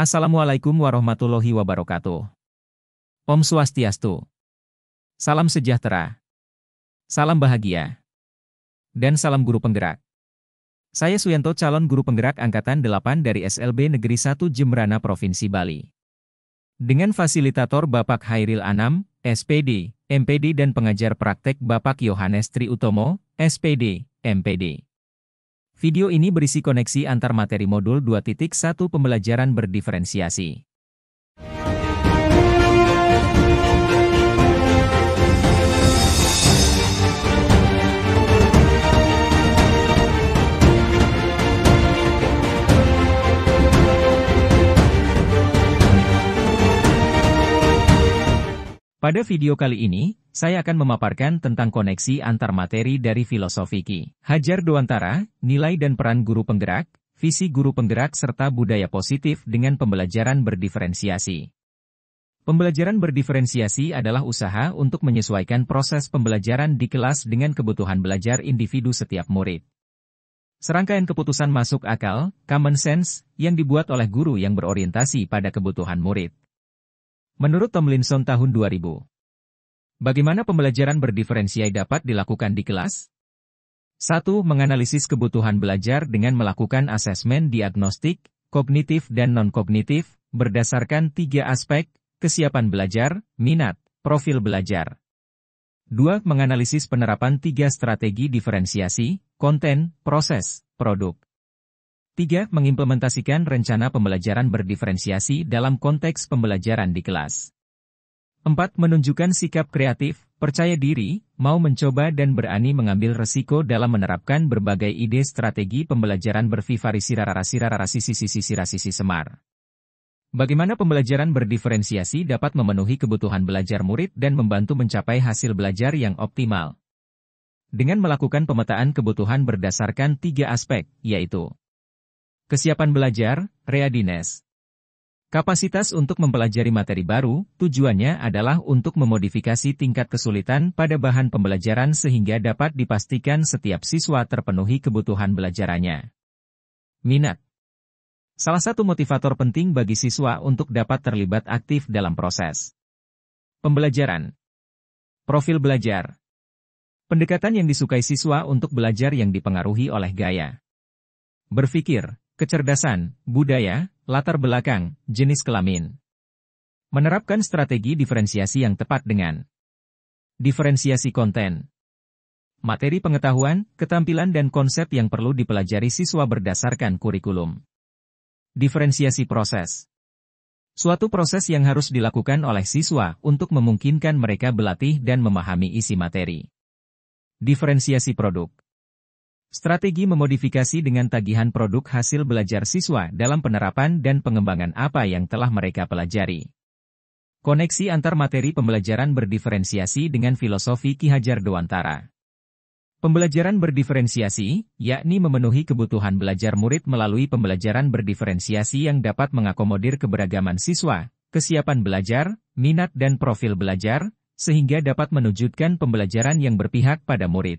Assalamualaikum warahmatullahi wabarakatuh. Om Swastiastu. Salam sejahtera. Salam bahagia. Dan salam guru penggerak. Saya Suyanto, calon guru penggerak Angkatan 8 dari SLB Negeri 1 Jembrana Provinsi Bali. Dengan fasilitator Bapak Hairil Anam, SPD, MPD dan pengajar praktek Bapak Yohanes Tri Utomo, SPD, MPD. Video ini berisi koneksi antar materi modul 2.1 pembelajaran berdiferensiasi. Pada video kali ini, saya akan memaparkan tentang koneksi antar materi dari filosofi Ki Hajar Dewantara, nilai dan peran guru penggerak, visi guru penggerak serta budaya positif dengan pembelajaran berdiferensiasi. Pembelajaran berdiferensiasi adalah usaha untuk menyesuaikan proses pembelajaran di kelas dengan kebutuhan belajar individu setiap murid. Serangkaian keputusan masuk akal, common sense, yang dibuat oleh guru yang berorientasi pada kebutuhan murid. Menurut Tomlinson tahun 2000. Bagaimana pembelajaran berdiferensiasi dapat dilakukan di kelas? 1. Menganalisis kebutuhan belajar dengan melakukan asesmen diagnostik, kognitif dan non-kognitif, berdasarkan 3 aspek, kesiapan belajar, minat, profil belajar. 2. Menganalisis penerapan 3 strategi diferensiasi, konten, proses, produk. 3. Mengimplementasikan rencana pembelajaran berdiferensiasi dalam konteks pembelajaran di kelas. 4. Menunjukkan sikap kreatif, percaya diri, mau mencoba dan berani mengambil resiko dalam menerapkan berbagai ide strategi pembelajaran bervivarisirarasirarasisi semar. Bagaimana pembelajaran berdiferensiasi dapat memenuhi kebutuhan belajar murid dan membantu mencapai hasil belajar yang optimal? Dengan melakukan pemetaan kebutuhan berdasarkan 3 aspek, yaitu kesiapan belajar, readiness. Kapasitas untuk mempelajari materi baru, tujuannya adalah untuk memodifikasi tingkat kesulitan pada bahan pembelajaran sehingga dapat dipastikan setiap siswa terpenuhi kebutuhan belajarannya. Minat. Salah satu motivator penting bagi siswa untuk dapat terlibat aktif dalam proses pembelajaran. Profil belajar. Pendekatan yang disukai siswa untuk belajar yang dipengaruhi oleh gaya berpikir, kecerdasan, budaya, latar belakang, jenis kelamin. Menerapkan strategi diferensiasi yang tepat dengan diferensiasi konten. Materi pengetahuan, ketampilan dan konsep yang perlu dipelajari siswa berdasarkan kurikulum. Diferensiasi proses. Suatu proses yang harus dilakukan oleh siswa untuk memungkinkan mereka berlatih dan memahami isi materi. Diferensiasi produk. Strategi memodifikasi dengan tagihan produk hasil belajar siswa dalam penerapan dan pengembangan apa yang telah mereka pelajari. Koneksi antar materi pembelajaran berdiferensiasi dengan filosofi Ki Hajar Dewantara. Pembelajaran berdiferensiasi, yakni memenuhi kebutuhan belajar murid melalui pembelajaran berdiferensiasi yang dapat mengakomodir keberagaman siswa, kesiapan belajar, minat dan profil belajar, sehingga dapat menunjukkan pembelajaran yang berpihak pada murid.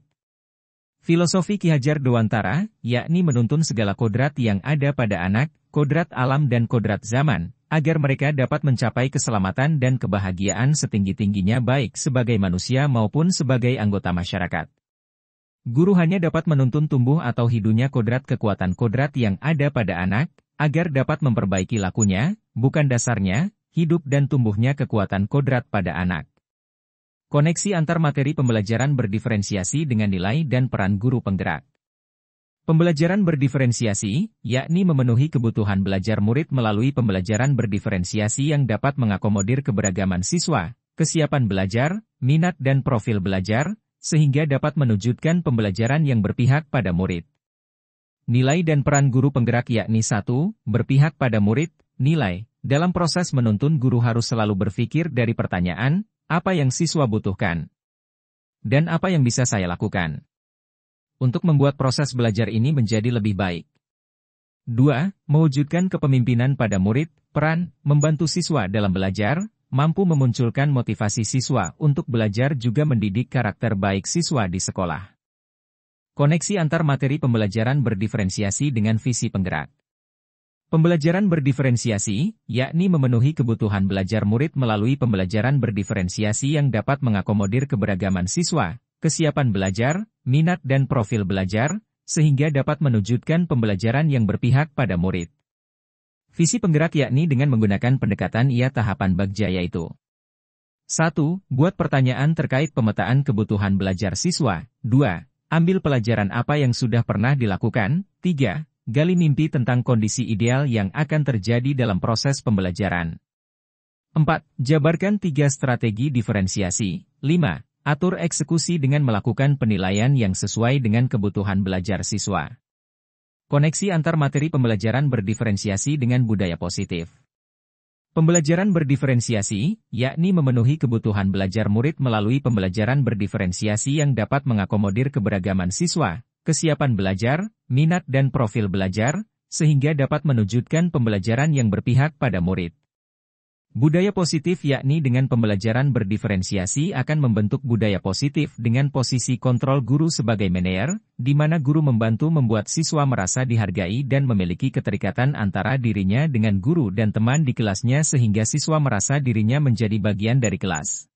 Filosofi Ki Hajar Dewantara, yakni menuntun segala kodrat yang ada pada anak, kodrat alam dan kodrat zaman, agar mereka dapat mencapai keselamatan dan kebahagiaan setinggi-tingginya baik sebagai manusia maupun sebagai anggota masyarakat. Guru hanya dapat menuntun tumbuh atau hidunya kodrat kekuatan kodrat yang ada pada anak, agar dapat memperbaiki lakunya, bukan dasarnya, hidup dan tumbuhnya kekuatan kodrat pada anak. Koneksi antar materi pembelajaran berdiferensiasi dengan nilai dan peran guru penggerak. Pembelajaran berdiferensiasi, yakni memenuhi kebutuhan belajar murid melalui pembelajaran berdiferensiasi yang dapat mengakomodir keberagaman siswa, kesiapan belajar, minat dan profil belajar, sehingga dapat menunjukkan pembelajaran yang berpihak pada murid. Nilai dan peran guru penggerak yakni 1. Berpihak pada murid, nilai. Dalam proses menuntun guru harus selalu berpikir dari pertanyaan, apa yang siswa butuhkan? Dan apa yang bisa saya lakukan? Untuk membuat proses belajar ini menjadi lebih baik. 2. Mewujudkan kepemimpinan pada murid, peran, membantu siswa dalam belajar, mampu memunculkan motivasi siswa untuk belajar juga mendidik karakter baik siswa di sekolah. Koneksi antar materi pembelajaran berdiferensiasi dengan visi penggerak. Pembelajaran berdiferensiasi, yakni memenuhi kebutuhan belajar murid melalui pembelajaran berdiferensiasi yang dapat mengakomodir keberagaman siswa, kesiapan belajar, minat dan profil belajar, sehingga dapat menunjukkan pembelajaran yang berpihak pada murid. Visi penggerak yakni dengan menggunakan pendekatan ia tahapan Bagja yaitu 1. Buat pertanyaan terkait pemetaan kebutuhan belajar siswa. 2. Ambil pelajaran apa yang sudah pernah dilakukan. 3. Gali mimpi tentang kondisi ideal yang akan terjadi dalam proses pembelajaran. 4. Jabarkan 3 strategi diferensiasi. 5. Atur eksekusi dengan melakukan penilaian yang sesuai dengan kebutuhan belajar siswa. Koneksi antar materi pembelajaran berdiferensiasi dengan budaya positif. Pembelajaran berdiferensiasi, yakni memenuhi kebutuhan belajar murid melalui pembelajaran berdiferensiasi yang dapat mengakomodir keberagaman siswa, kesiapan belajar, minat dan profil belajar, sehingga dapat menunjukkan pembelajaran yang berpihak pada murid. Budaya positif yakni dengan pembelajaran berdiferensiasi akan membentuk budaya positif dengan posisi kontrol guru sebagai manajer, di mana guru membantu membuat siswa merasa dihargai dan memiliki keterikatan antara dirinya dengan guru dan teman di kelasnya sehingga siswa merasa dirinya menjadi bagian dari kelas.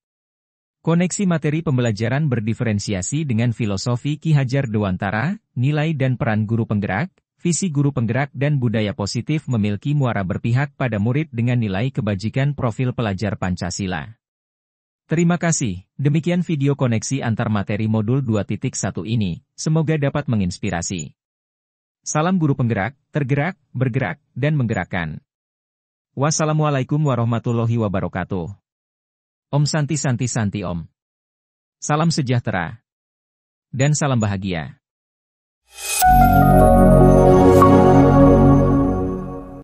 Koneksi materi pembelajaran berdiferensiasi dengan filosofi Ki Hajar Dewantara, nilai dan peran guru penggerak, visi guru penggerak dan budaya positif memiliki muara berpihak pada murid dengan nilai kebajikan profil pelajar Pancasila. Terima kasih, demikian video koneksi antar materi modul 2.1 ini, semoga dapat menginspirasi. Salam guru penggerak, tergerak, bergerak, dan menggerakkan. Wassalamualaikum warahmatullahi wabarakatuh. Om Santi Santi Santi Om. Salam sejahtera. Dan salam bahagia.